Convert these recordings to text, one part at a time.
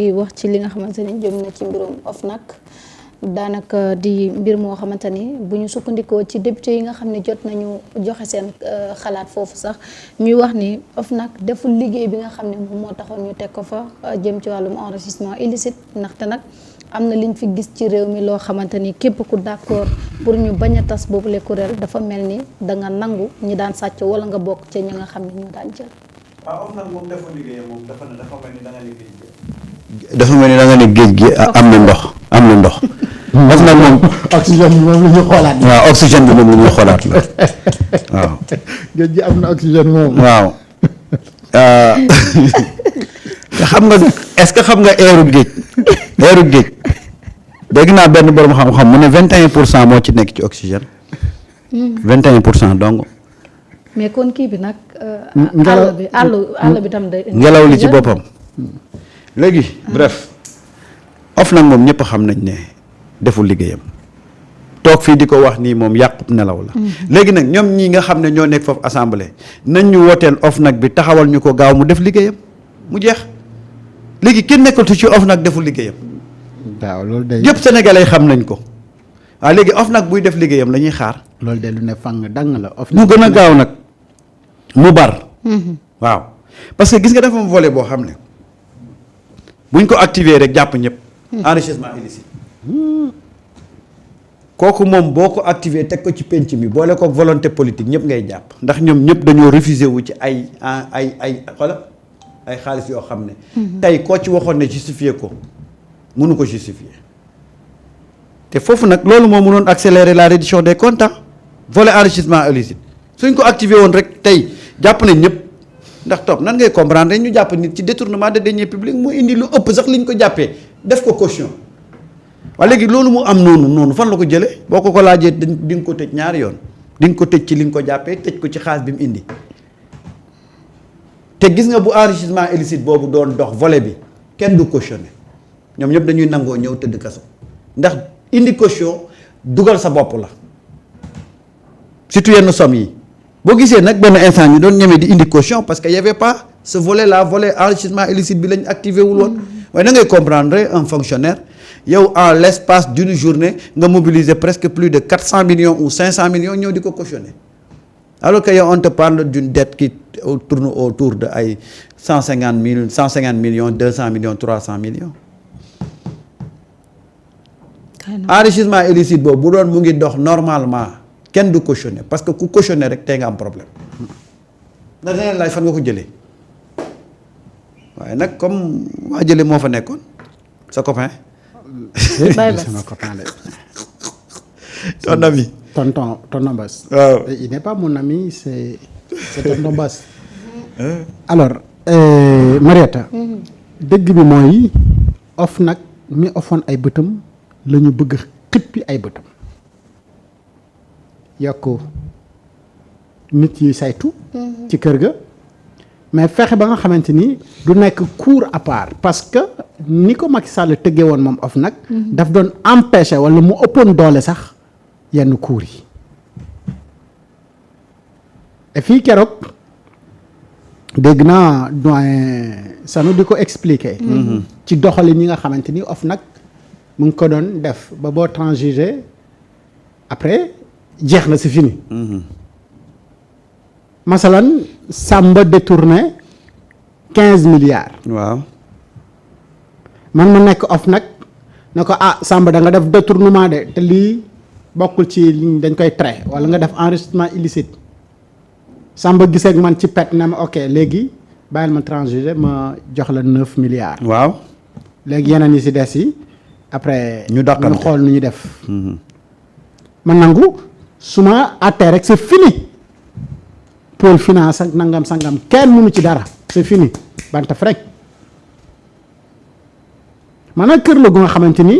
di wax ci li nga xamante ni jëm na ci mbirum OFNAC daanaka di mbir moo xamante ni bu ñu sukkandikoo ci député yi nga xam ne jot nañu joxe seen xalaat foofu sax ñuy wax ni OFNAC deful liggéey bi nga xam ne moom moo taxoon ñu teg ko fa jëm ci wàllum enrichissement illicite ndaxte nag am na liñ fi gis ci réew mi loo xamante ni képp ku d'accord pour ñu bañ a tas boobu le kuréel dafa mel ni da nga nangu ñi daan sàcc wala nga bokk ci ñi nga xam ne ñu daan jël. waaw OFNAC moom deful liggéeyam moom dafa mel ni da nga ne géej gi. dafa mel ni da nga ne géej gi am na ndox am na ndox. OFNAC moom oxygène bi moom la ñu xoolaat. waaw oxygène bi moom la ñu xoolaat la waaw. géej gi am na oxygène moom. waaw. xam nga est-ce que xam nga eeru géej. eeru géej dégg naa benn borom xam-xam mu ne 21% moo ci nekk ci oxygène. 21% donc. mais kon kii bi nag. àll bi tam day. ngelaw li ci boppam. léegi bref. OFNAC moom ñëpp xam nañ ne deful liggéeyam. toog fii di ko wax nii moom yàqub nelaw la. léegi nag ñoom ñi nga xam ne ñoo nekk foofu assemblée nañ ñu wooteel OFNAC bi taxawal ñu ko gaaw mu def liggéeyam mu jeex. léegi kenn nekkatu ci OFNAC deful liggéeyam. waaw loolu day. yëpp sénégalais xam nañ ko. waaw léegi OFNAC buy def liggéeyam la ñuy xaar. loolu de lu ne fang dang la. mu gën a gaaw nag mu bar. waaw parce que gis nga dafa am volet boo xam ne buñ ko activer rek jàpp ñëpp. enrichissement illicite. kooku moom boo ko activer teg ko ci penc mi boole ko volonté politique ñëpp ngay jàpp ndax ñoom ñëpp dañoo refuser wu ci ay xoolal ay xaalis yoo xam ne. tey koo ci waxoon ne justifier ko mënu ko justifier te foofu nag loolu moo mënoon accélérer la reddition des comptes volet enrichissement illicite suñ ko activer woon rek tey jàpp nañ ñëpp ndax topp nan ngay comprendre ñu jàpp nit ci détournement de deniers publics mu indi lu ëpp sax liñ ko jàppee def ko caution waaye léegi loolu mu am noonu fan la ko jëlee boo ko laajee di nga ko tëj ñaari yoon di nga ko tëj ci li nga ko jàppee tëj ko ci xaalis bi mu indi. te gis nga bu enrichissement illicite boobu doon dox volet bi kenn du cautionné ñoom ñëpp dañuy nangoo ñëw tëdd kaso ndax indi caution dugal sa bopp la surtout yenn somme yi boo gisee nag benn instant ñu doon ñemee di indi caution parce que y avait pas ce volet là volet enrichissement illicite bi lañ activé wul woon waaye da ngay comprendre un fonctionnaire yow en l'espace d'une journée nga mobiliser presque plus de 400 millions ou 500 millions ñëw di ko cautionné alors que yow on te parle d'une dette qui tourne autour de ay 150 millions 200 millions 300 millions. enrichissement illicite boobu bu doon mu ngi dox normalement kenn du cautionné parce que ku cautionné rek tey nga am problème ndax dangeen laaj fan nga ko jëlee waaye nag comme waa jële moo fa nekkoon sa copain. sama copain la. ton ami. tonton Bass. waaw il n'est pas mon ami c'est tonton Bass. alors Marieta. dëgg bi mooy OFNAC mi ofoon ay bëtam la ñu bëgg xippi ay bëtam yokk nit yi saytu. ci kër ga. mais fexe ba nga xamante ni du nekk cour à part parce que ni ko Macky Sall tëggee woon moom OFNAC daf doon empêcher wala mu ëppoon doole sax yenn cour yi et fii keroog dégg naa doyen Sanu di ko expliquer. ci doxalin yi nga xamante ni OFNAC mu ngi ko doon def ba boo transiger après jeex na c'est fini. masalan Samba détourné 15 milliards. waaw. man ma nekk OFNAC ne ko Samba da nga def détournement de te lii bokkul ci liñ dañ koy trait wala nga def enrichissement illicite Samba gisee ak man ci pet ne ma ok léegi bàyyil ma transiger ma jox la 9 milliards. waaw. léegi yeneen yi si des yi après. ñu dàqante ñu xool nu ñu def. ma nangu su ma àttee rek c'est fini. pôle finance ak nangam sangam kenn mënu ci dara c'est fini banta frek maanaam kër la gu nga xamante ni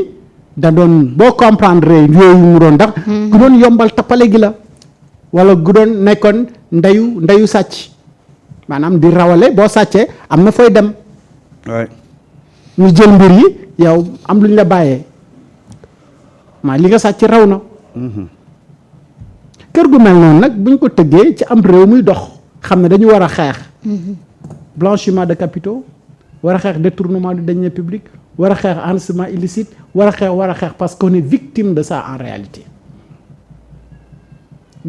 da doon boo comprendre yooyu mu doon ndax gu doon yombal tappale gi la wala gu doon nekkoon ndeyu sàcc maanaam di rawale boo sàccee am na fooy dem ñu jël mbir yi yow am lu ñu la bàyyee maa li nga sàcc raw na kër gu mel noonu nag buñ ko tëggee ci am réew muy dox xam ne dañu war a xeex blanchiment de capitaux war a xeex détournement de deniers publics war a xeex enrichissement illicite war a xeex parce qu'on est victime de ça en réalité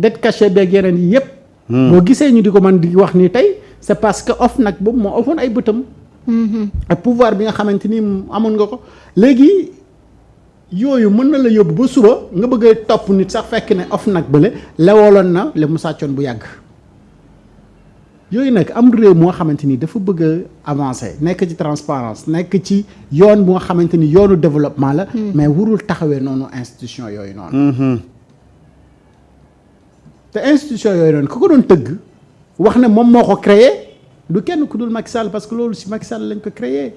dette cachée beeg yeneen yi yépp boo gisee ñu di ko mën di wax ni tey c'est parce que OFNAC boobu moo ëppoon ay bëtam ak pouvoir bi nga xamante ni amoon nga ko léegi yooyu mën na la yóbbu ba suba nga bëgg a topp nit sax fekk ne OFNAC bële lewoloon na le mu sàccoon bu yàgg yooyu nag am réew moo xamante ni dafa bëgg a avancer nekk ci transparence nekk ci yoon bu nga xamante ni yoonu développement la mais warul taxawee noonu institution yooyu noonu te institution yooyu noonu ku ko doon tëgg wax ne moom moo ko créé du kenn ku dul Macky Sall parce que loolu si Macky Sall lañ ko créé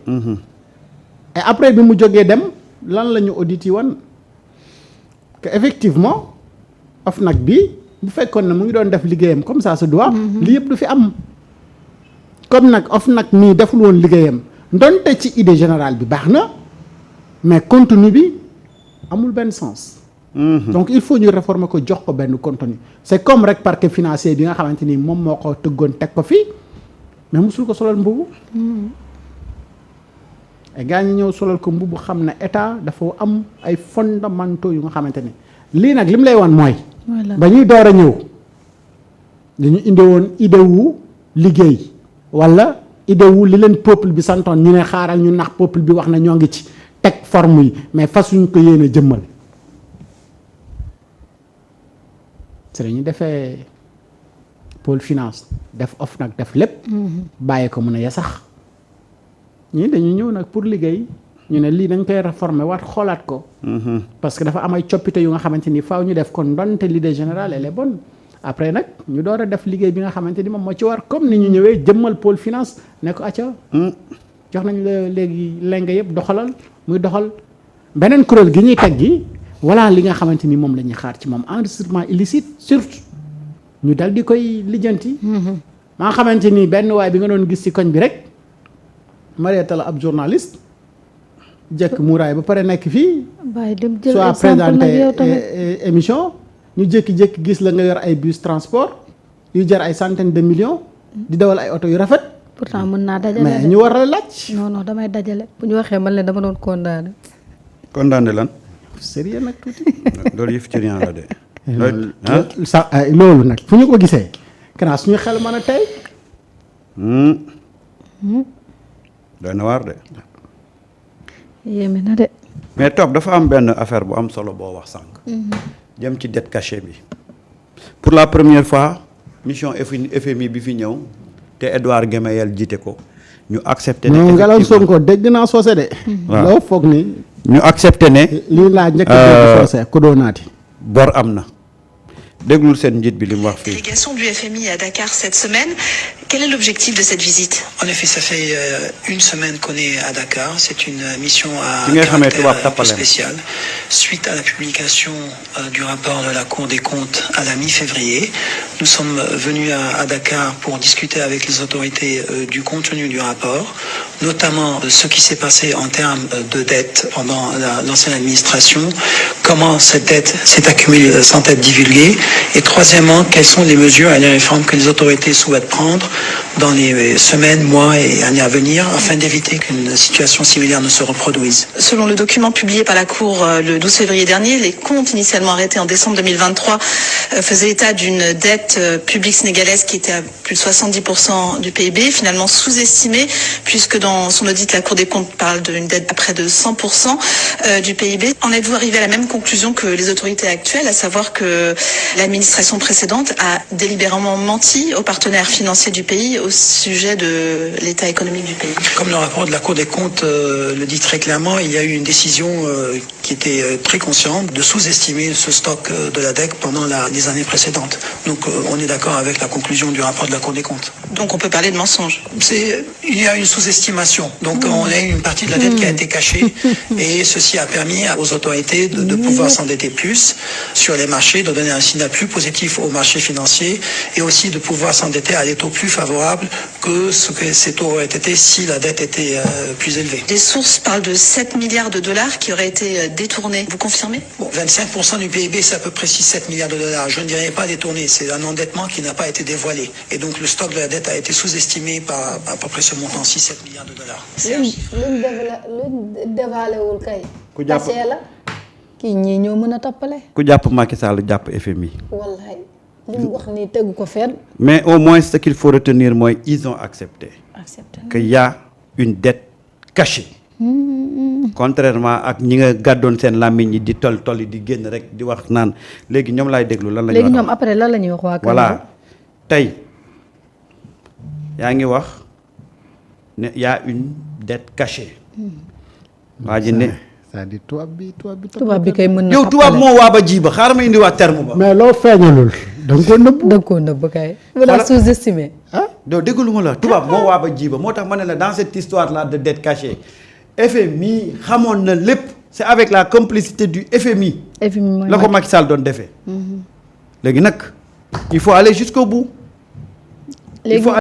et après bi mu jógee dem lan la ñu audit yi wan que effectivement OFNAC bi bu fekkoon ne mu ngi doon def liggéeyam comme ça se doit li yëpp du fi am comme nag OFNAC nii deful woon liggéeyam ndonte ci idée générale bi baax na mais contenu bi amul benn sens donc il faut ñu réformer ko jox ko benn contenu c'est comme rek parquet financier bi nga xamante ni moom moo ko tëggoon teg ko fii mais musul ko solal mbubu et gaa ñi ñëw solal ko mbubu xam ne état dafa am ay fondamentaux yu nga xamante ni lii nag li mu lay wan mooy ba ñuy door a ñëw dañu indi woon idée wu liggéey wala idée wu li leen peuple bi santoon ñu ne xaaral ñu nax peuple bi wax na ñoo ngi ci teg forme yi mais fasuñ ko yéene jëmmal c'est dañu defee pôle finance def OFNAC def lépp bàyyi ko mun a yasax ñii dañu ñëw nag pour liggéey ñu ne lii dañ koy réformer waat xoolaat ko parce que dafa am ay coppite yu nga xamante ni faaw ñu def kon donte l'idée générale elle est bonne après nag ñu door a def liggéey bi nga xamante ni moom moo ci war comme ni ñu ñëwee jëmmal pôle finance ne ko acca jox nañ la léegi lenge yëpp doxalal muy doxal beneen kuréel gi ñuy teg gi voilà li nga xamante ni moom la ñuy xaar ci moom enregistrement illicite surtout ñu dal di koy lijjanti maa xamante ni benn waay bi nga doon gis ci koñ bi rek Marieta la ab journaliste jëkk muuraay ba pare nekk fii soit présenté émission ñu jékki-jékki gis la nga yor ay bus transport yu jar ay centaines de millions di dawal ay oto yu rafet pourtant mën naa dajale mais ñu war a laaj non damay dajale bu ñu waxee man leen dama doon condamné lan sérieux nag tuuti loolu yëf ci rien la de loolu nag fu ñu ko gisee kanaa suñu xel mën a tey doy na waar de yéeme na de mais Top dafa am benn affaire bu am solo boo wax sànq jëm ci dette cachée bi pour la première fois mission FMI bi fi ñëw te Edouard Guéméel jiite ko ñu accepté ne Ngelaw Sonko dégg naa soose de loo foog ni ñu accepté ne lii laa njëkk dégg soose ku doonaati bor am na déglul seen njiit bi li mu wax fii. Délégation du FMI à Dakar cette semaine. Quel est l'objectif de cette visite? En effet, ça fait une semaine qu'on est à Dakar. C'est une mission à caractère un peu spécial. Suite à la publication du rapport de la Cour des comptes à la mi-février, nous sommes venus à Dakar pour discuter avec les autorités du contenu du rapport, notamment ce qui s'est passé en termes de dette pendant l'ancienne administration, comment cette dette s'est accumulée sans être divulguée, et troisièmement, quelles sont les mesures et les réformes que les autorités souhaitent prendre dans les semaines, mois et années à venir afin d'éviter qu'une situation similaire ne se reproduise. Selon le document publié par la Cour le 12 février dernier, les comptes initialement arrêtés en décembre 2023 faisaient état d'une dette publique sénégalaise qui était à plus de 70% du PIB, finalement sous-estimée, puisque dans son audit, la Cour des comptes parle d'une dette à près de 100% du PIB. En êtes-vous arrivé à la même conclusion que les autorités actuelles, à savoir que l'administration précédente a délibérément menti aux partenaires financiers du pays au sujet de l'état économique du pays? Comme le rapport de la Cour des comptes le dit très clairement, il y a eu une décision qui était très consciente de sous-estimer ce stock de la dette pendant les années précédentes. Donc on est d'accord avec la conclusion du rapport de la Cour des comptes. Donc on peut parler de mensonge? Il y a une sous-estimation. Donc on a une partie de la dette qui a été cachée et ceci a permis aux autorités de pouvoir s'endetter plus sur les marchés, de donner un signal plus positif aux marchés financiers et aussi de pouvoir s'endetter à des taux plus favorables que ce que ces taux auraient été si la dette était plus élevée. Des sources parlent de 7 milliards de dollars qui auraient été détournés. Vous confirmez? Bon, 25% du PIB, c'est à peu près 6-7 milliards de dollars. Je ne dirais pas détournés, c'est un endettement qui n'a pas été dévoilé. Et donc le stock de la dette a été sous-estimé par à peu près ce montant, 6-7 milliards de dollars. luñ dévalewul kay. ku jàpp tachee la kii ñii ñoo mën a toppale. ku jàpp Macky Sall jàpp FMI. wallaay li mu wax nii tegu ko fenn. mais au moins ce qu'il faut retenir mooy ils ont accepté qu'il y a une dette cachée. Contrairement ak ñi nga gàddoon seen làmmiñ yi di toll yi di génn rek di wax naan léegi ñoom laay déglu lan la ñuy wax. léegi ñoom après lan la ñuy wax waa voilà tey yaa ngi wax ne y a une dette cachée. waa ji ne. c'est-à-dire tubaab bi kay mën na. yow tubaab moo waa ba ji ba xaaral ma indiwaat terme ba. mais loo feeñalul da nga koo nëbb. da nga koo nëbb kay. voilà sous-estimé. yow déglu ma la tubaab moo waa ba ji ba moo tax ma ne la dans cette histoire là de dette cachée FMI xamoon na lépp c'est avec la complicité du FMI. la ko Macky Sall doon defee. léegi nag il faut aller jusqu'au bout. il faut